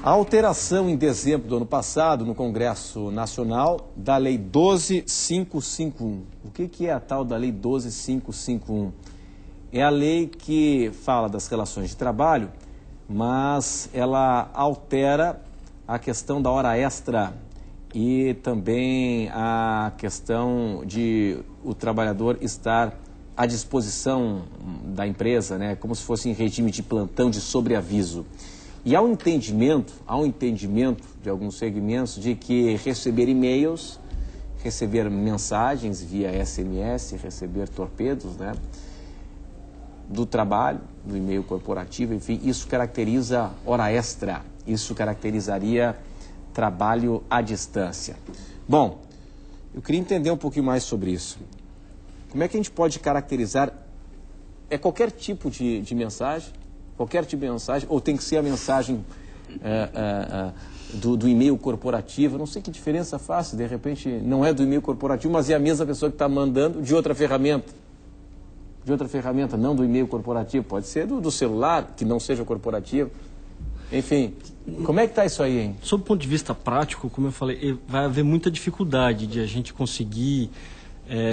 A alteração em dezembro do ano passado, no Congresso Nacional, da Lei 12.551. O que é a tal da Lei 12.551? É a lei que fala das relações de trabalho, mas ela altera a questão da hora extra e também a questão de o trabalhador estar à disposição da empresa, né, como se fosse em regime de plantão de sobreaviso. E há um entendimento de alguns segmentos de que receber e-mails, receber mensagens via SMS, receber torpedos, né, do trabalho, do e-mail corporativo, enfim, isso caracteriza hora extra, isso caracterizaria trabalho à distância. Bom, eu queria entender um pouquinho mais sobre isso. Como é que a gente pode caracterizar, qualquer tipo de mensagem? Qualquer tipo de mensagem, ou tem que ser a mensagem do e-mail corporativo? Não sei que diferença faz, de repente não é do e-mail corporativo, mas é a mesma pessoa que está mandando de outra ferramenta. De outra ferramenta, não do e-mail corporativo, pode ser do celular, que não seja corporativo. Enfim, como é que está isso aí, hein? Sob o ponto de vista prático, como eu falei, vai haver muita dificuldade de a gente conseguir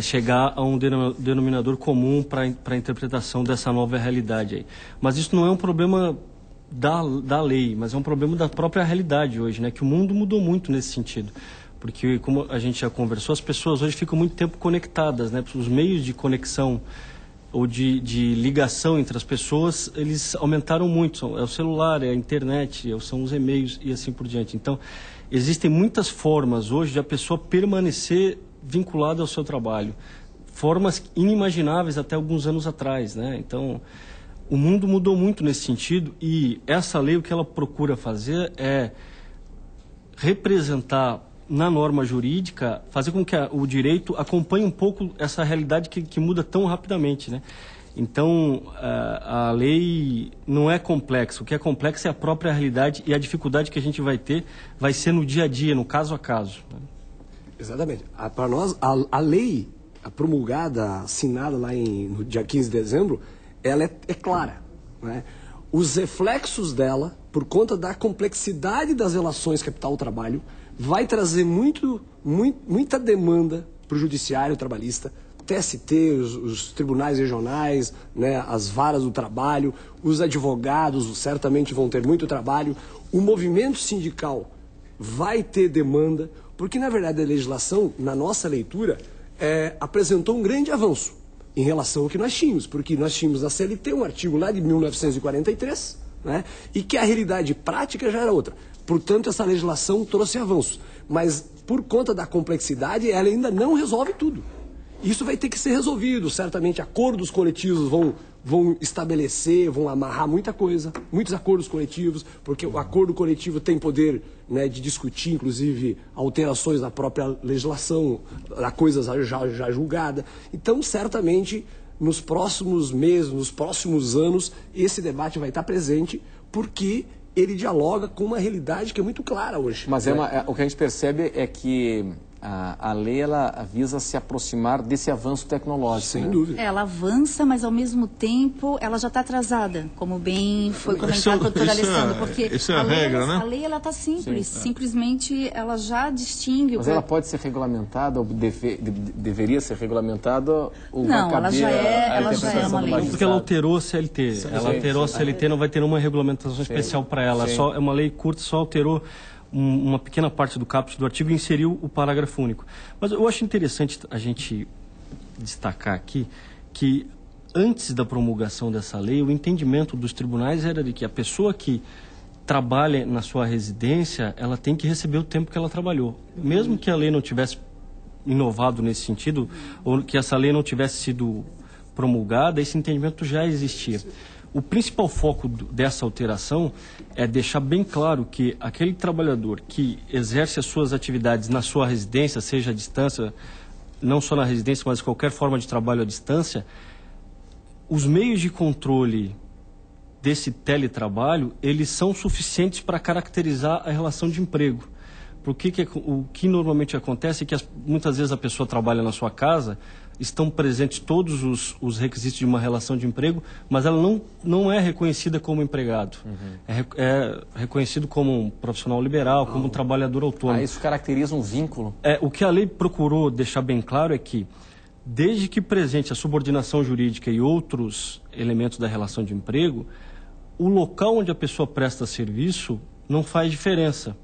chegar a um denominador comum para a interpretação dessa nova realidade aí. Mas isso não é um problema da lei, mas é um problema da própria realidade hoje, né? Que o mundo mudou muito nesse sentido. Porque, como a gente já conversou, as pessoas hoje ficam muito tempo conectadas, né? Os meios de conexão ou de ligação entre as pessoas, eles aumentaram muito. É o celular, é a internet, são os e-mails e assim por diante. Então, existem muitas formas hoje de a pessoa permanecer vinculada ao seu trabalho. Formas inimagináveis até alguns anos atrás, né? Então, o mundo mudou muito nesse sentido e essa lei, o que ela procura fazer é representar na norma jurídica, fazer com que o direito acompanhe um pouco essa realidade que muda tão rapidamente, né? Então, a lei não é complexa. O que é complexo é a própria realidade e a dificuldade que a gente vai ter vai ser no dia a dia, no caso a caso. Exatamente. Para nós, a lei promulgada, assinada lá no dia 15 de dezembro, ela é clara, né? Os reflexos dela, por conta da complexidade das relações capital-trabalho, vai trazer muita demanda para o judiciário trabalhista, TST, os tribunais regionais, né, as varas do trabalho, os advogados certamente vão ter muito trabalho, o movimento sindical vai ter demanda, porque na verdade a legislação, na nossa leitura, apresentou um grande avanço em relação ao que nós tínhamos, porque nós tínhamos na CLT um artigo lá de 1943, né, e que a realidade prática já era outra. Portanto, essa legislação trouxe avanços, mas por conta da complexidade, ela ainda não resolve tudo. Isso vai ter que ser resolvido, certamente acordos coletivos vão estabelecer, vão amarrar muita coisa, muitos acordos coletivos, porque o acordo coletivo tem poder, né, de discutir, inclusive, alterações na própria legislação, a coisa já julgada. Então, certamente, nos próximos meses, nos próximos anos, esse debate vai estar presente, porque ele dialoga com uma realidade que é muito clara hoje. Mas o que a gente percebe é que a lei ela visa se aproximar desse avanço tecnológico. Sem dúvida. Ela avança, mas ao mesmo tempo ela já está atrasada, como bem foi comentado pelo doutor Alessandro, porque isso é a regra, né? A lei ela está simples, simplesmente ela já distingue. Mas ela pode ser regulamentada, ou deveria ser regulamentada, ou não, vai caber ela já é uma lei. Porque ela alterou a CLT, a CLT, não vai ter uma regulamentação especial para ela, só é uma lei curta, só alterou uma pequena parte do caput do artigo e inseriu o parágrafo único. Mas eu acho interessante a gente destacar aqui que antes da promulgação dessa lei, o entendimento dos tribunais era de que a pessoa que trabalha na sua residência, ela tem que receber o tempo que ela trabalhou. Mesmo que a lei não tivesse inovado nesse sentido, ou que essa lei não tivesse sido promulgada, esse entendimento já existia. O principal foco dessa alteração é deixar bem claro que aquele trabalhador que exerce as suas atividades na sua residência, seja à distância, não só na residência, mas qualquer forma de trabalho à distância, os meios de controle desse teletrabalho, eles são suficientes para caracterizar a relação de emprego. Porque o que normalmente acontece é que muitas vezes a pessoa trabalha na sua casa, estão presentes todos os requisitos de uma relação de emprego, mas ela não é reconhecida como empregado. É reconhecido como um profissional liberal, como um trabalhador autônomo. Isso caracteriza um vínculo? O que a lei procurou deixar bem claro é que, desde que presente a subordinação jurídica e outros elementos da relação de emprego, o local onde a pessoa presta serviço não faz diferença.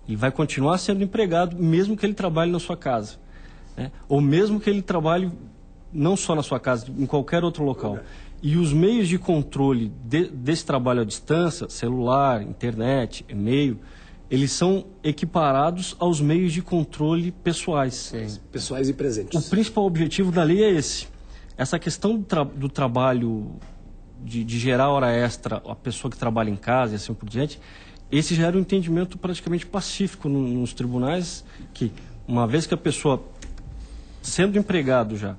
E vai continuar sendo empregado, mesmo que ele trabalhe na sua casa. Ou mesmo que ele trabalhe não só na sua casa, em qualquer outro local. E os meios de controle desse trabalho à distância, celular, internet, e-mail, eles são equiparados aos meios de controle pessoais. Sim. Pessoais e presentes. O principal objetivo da lei é esse. Essa questão do trabalho, de gerar hora extra, a pessoa que trabalha em casa e assim por diante, esse já era um entendimento praticamente pacífico nos tribunais, que uma vez que a pessoa, sendo empregado já,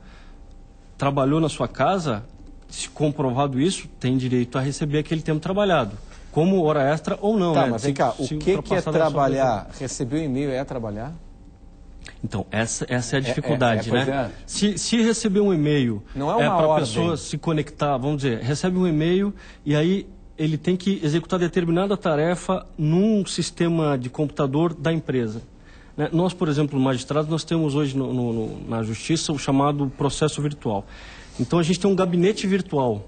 trabalhou na sua casa, se comprovado isso, tem direito a receber aquele tempo trabalhado, como hora extra ou não. Tá, mas vem cá, o que é trabalhar? Receber um e-mail é trabalhar? Então, essa é a dificuldade, né? Se receber um e-mail, não é uma para a pessoa se conectar, vamos dizer, recebe um e-mail e aí ele tem que executar determinada tarefa num sistema de computador da empresa. Nós, por exemplo, magistrados, nós temos hoje na Justiça o chamado processo virtual. Então, a gente tem um gabinete virtual.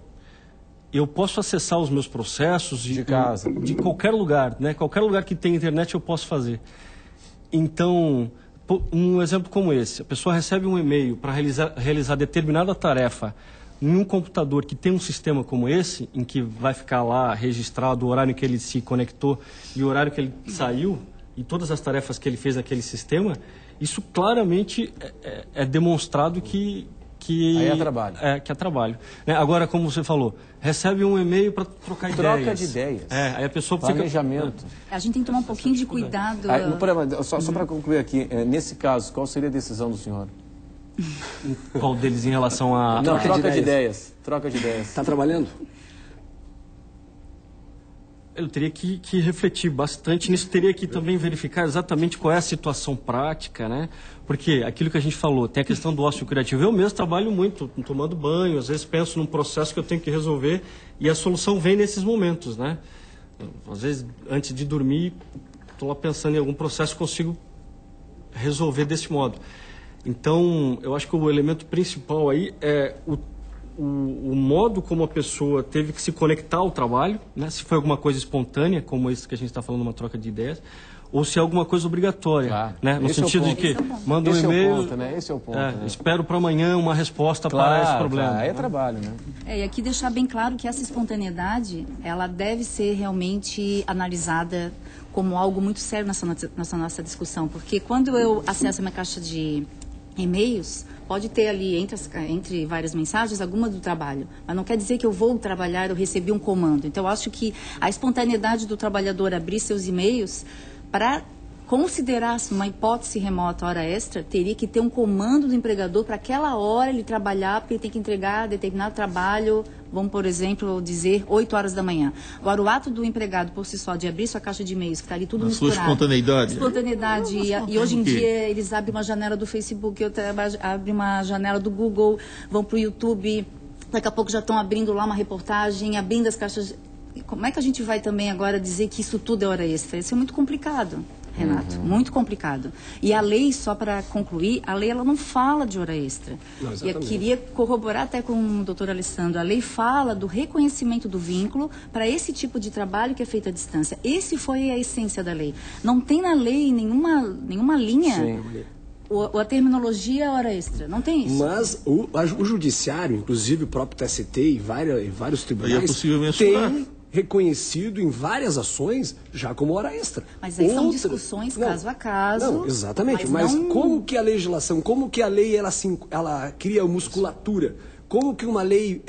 Eu posso acessar os meus processos de casa, de qualquer lugar, né? Qualquer lugar que tenha internet eu posso fazer. Então, um exemplo como esse, a pessoa recebe um e-mail para realizar determinada tarefa em um computador que tem um sistema como esse, em que vai ficar lá registrado o horário em que ele se conectou e o horário que ele saiu, e todas as tarefas que ele fez naquele sistema, isso claramente é demonstrado que aí é trabalho. Que é trabalho. Agora, como você falou, recebe um e-mail para trocar ideias. Troca de ideias. Aí a pessoa planejamento. A gente tem que tomar um pouquinho de cuidado. Só para concluir aqui, nesse caso, qual seria a decisão do senhor? Qual deles em relação a... Não, troca de ideias. Troca de ideias. Está trabalhando? Eu teria que refletir bastante nisso, teria que também verificar exatamente qual é a situação prática, né? Porque aquilo que a gente falou, tem a questão do ócio criativo. Eu mesmo trabalho muito, tomando banho, às vezes penso num processo que eu tenho que resolver e a solução vem nesses momentos, né? Às vezes, antes de dormir, estou lá pensando em algum processo que consigo resolver desse modo. Então, eu acho que o elemento principal aí é o modo como a pessoa teve que se conectar ao trabalho, né? Se foi alguma coisa espontânea, como isso que a gente está falando, uma troca de ideias, ou se é alguma coisa obrigatória, claro. Né? No sentido de que manda um e-mail, esse é o ponto, né? Espero para amanhã uma resposta para esse problema. Claro, é trabalho, né? E aqui deixar bem claro que essa espontaneidade, ela deve ser realmente analisada como algo muito sério nessa nossa discussão, porque quando eu acesso a minha caixa de e-mails, pode ter ali, entre várias mensagens, alguma do trabalho. Mas não quer dizer que eu vou trabalhar, eu recebi um comando. Então, eu acho que a espontaneidade do trabalhador abrir seus e-mails, para considerar-se uma hipótese remota, hora extra, teria que ter um comando do empregador para aquela hora ele trabalhar, porque ele tem que entregar determinado trabalho, vamos, por exemplo, dizer 8 horas da manhã. Agora, o ato do empregado, por si só, de abrir sua caixa de e-mails, que está ali tudo misturado. Sua espontaneidade. Espontaneidade. E hoje em dia, eles abrem uma janela do Facebook, abrem uma janela do Google, vão para o YouTube, daqui a pouco já estão abrindo lá uma reportagem, abrindo as caixas... Como é que a gente vai também agora dizer que isso tudo é hora extra? Isso é muito complicado, Renato, muito complicado. E a lei, só para concluir, a lei ela não fala de hora extra. E eu queria corroborar até com o doutor Alessandro, a lei fala do reconhecimento do vínculo para esse tipo de trabalho que é feito à distância. Esse foi a essência da lei. Não tem na lei nenhuma linha... a terminologia hora extra, não tem isso. Mas o judiciário, inclusive o próprio TST e vários tribunais, tem reconhecido em várias ações já como hora extra. Mas aí são discussões caso a caso. Não, exatamente. Mas como que a legislação, como que a lei ela cria musculatura? Como que uma lei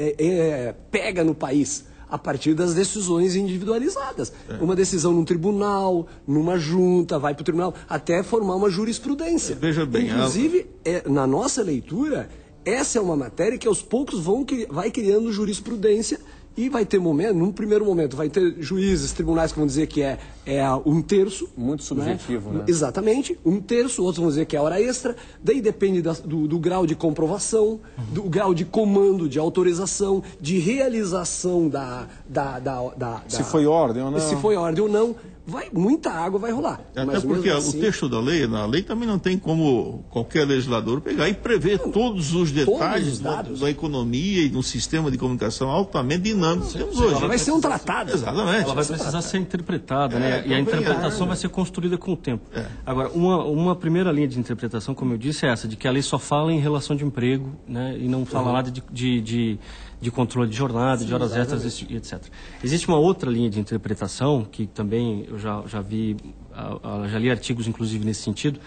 pega no país? A partir das decisões individualizadas. Uma decisão num tribunal, numa junta, vai para o tribunal, até formar uma jurisprudência. Veja bem, inclusive, na nossa leitura, essa é uma matéria que aos poucos vai criando jurisprudência E vai ter num primeiro momento, vai ter juízes, tribunais que vão dizer que é 1/3. Muito subjetivo, né? Exatamente, 1/3, outros vão dizer que é hora extra. Daí depende do grau de comprovação, do grau de comando, de autorização, de realização se foi ordem ou não. Se foi ordem ou não. Muita água vai rolar. Até porque assim, o texto da lei, na lei também não tem como qualquer legislador pegar e prever todos os detalhes da economia e de um sistema de comunicação altamente dinâmico que temos hoje. Ela vai ser um tratado. Exatamente. Ela vai precisar ser interpretada, né? E a interpretação vai ser construída com o tempo. Agora, uma primeira linha de interpretação, como eu disse, é essa, de que a lei só fala em relação de emprego, né? E não fala nada de controle de jornada, de horas extras e etc. Existe uma outra linha de interpretação, que também eu já li artigos, inclusive, nesse sentido,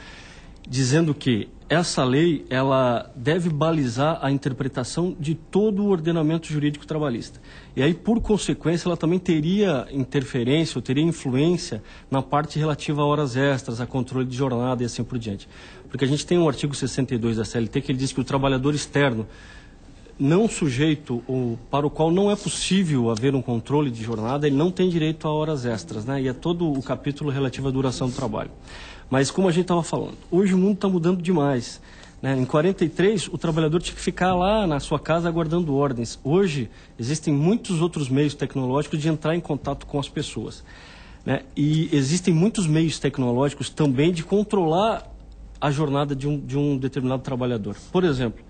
dizendo que essa lei ela deve balizar a interpretação de todo o ordenamento jurídico trabalhista. E aí, por consequência, ela também teria interferência ou teria influência na parte relativa a horas extras, a controle de jornada e assim por diante. Porque a gente tem um artigo 62 da CLT que ele diz que o trabalhador externo não sujeito ou para o qual não é possível haver um controle de jornada, ele não tem direito a horas extras, né? E é todo o capítulo relativo à duração do trabalho. Mas como a gente estava falando, hoje o mundo está mudando demais, né? Em 43, o trabalhador tinha que ficar lá na sua casa aguardando ordens. Hoje, existem muitos outros meios tecnológicos de entrar em contato com as pessoas, né? E existem muitos meios tecnológicos também de controlar a jornada de um determinado trabalhador. Por exemplo,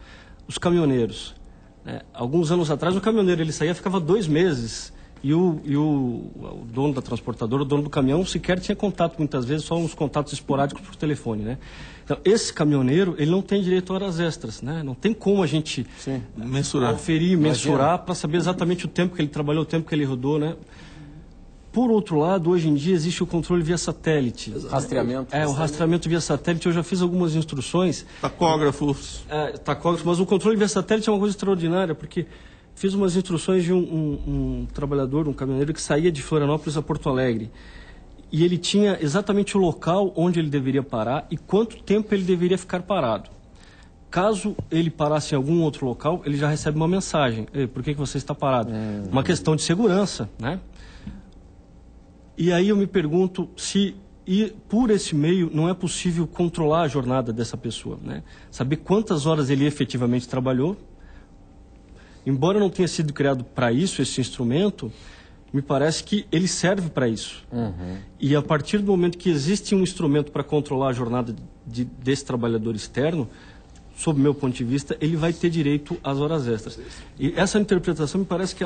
os caminhoneiros. Alguns anos atrás, o caminhoneiro ele saía, ficava 2 meses e o dono da transportadora, o dono do caminhão, sequer tinha contato, muitas vezes, só uns contatos esporádicos por telefone, né? Então, esse caminhoneiro, ele não tem direito a horas extras, né? Não tem como a gente mensurar para saber exatamente o tempo que ele trabalhou, o tempo que ele rodou, né? Por outro lado, hoje em dia existe o controle via satélite. Rastreamento. O rastreamento via satélite. Eu já fiz algumas instruções. Tacógrafos. Tacógrafos, mas o controle via satélite é uma coisa extraordinária, porque fiz umas instruções de um trabalhador, um caminhoneiro que saía de Florianópolis a Porto Alegre. E ele tinha exatamente o local onde ele deveria parar e quanto tempo ele deveria ficar parado. Caso ele parasse em algum outro local, ele já recebe uma mensagem. Por que você está parado? Uma questão de segurança, né? E aí eu me pergunto se por esse meio não é possível controlar a jornada dessa pessoa, né? Saber quantas horas ele efetivamente trabalhou. Embora não tenha sido criado para isso, esse instrumento, me parece que ele serve para isso. E a partir do momento que existe um instrumento para controlar a jornada desse trabalhador externo, sob meu ponto de vista, ele vai ter direito às horas extras. E essa interpretação me parece que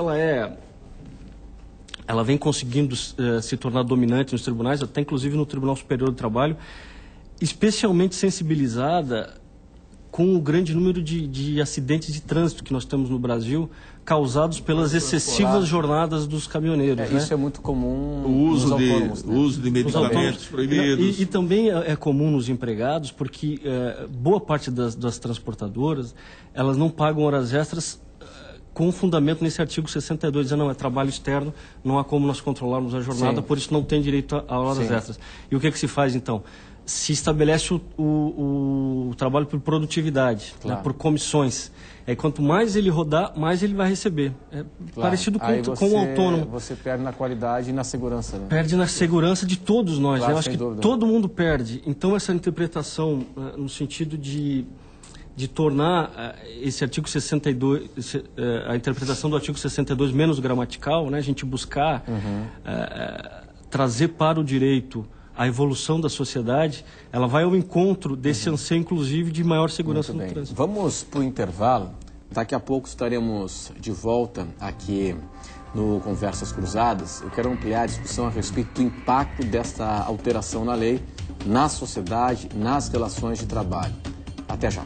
ela vem conseguindo se tornar dominante nos tribunais, até inclusive no Tribunal Superior do Trabalho, especialmente sensibilizada com o grande número de acidentes de trânsito que nós temos no Brasil, causados pelas excessivas jornadas dos caminhoneiros. Né? Isso é muito comum o uso nos autônomos. O uso de medicamentos proibidos. E também é comum nos empregados, porque boa parte das transportadoras, elas não pagam horas extras com fundamento nesse artigo 62, dizendo, não, é trabalho externo, não há como nós controlarmos a jornada, por isso não tem direito a horas extras. E o que se faz, então? Se estabelece o trabalho por produtividade, né, por comissões. Quanto mais ele rodar, mais ele vai receber. Parecido com o autônomo. Você perde na qualidade e na segurança. Né? Perde na segurança de todos nós. Claro, eu acho que todo mundo perde. Então, essa interpretação, no sentido de tornar esse artigo 62, a interpretação do artigo 62 menos gramatical, né, a gente buscar trazer para o direito a evolução da sociedade, ela vai ao encontro desse anseio, inclusive, de maior segurança no trânsito. Vamos para o intervalo. Daqui a pouco estaremos de volta aqui no Conversas Cruzadas. Eu quero ampliar a discussão a respeito do impacto desta alteração na lei, na sociedade, nas relações de trabalho. Até já.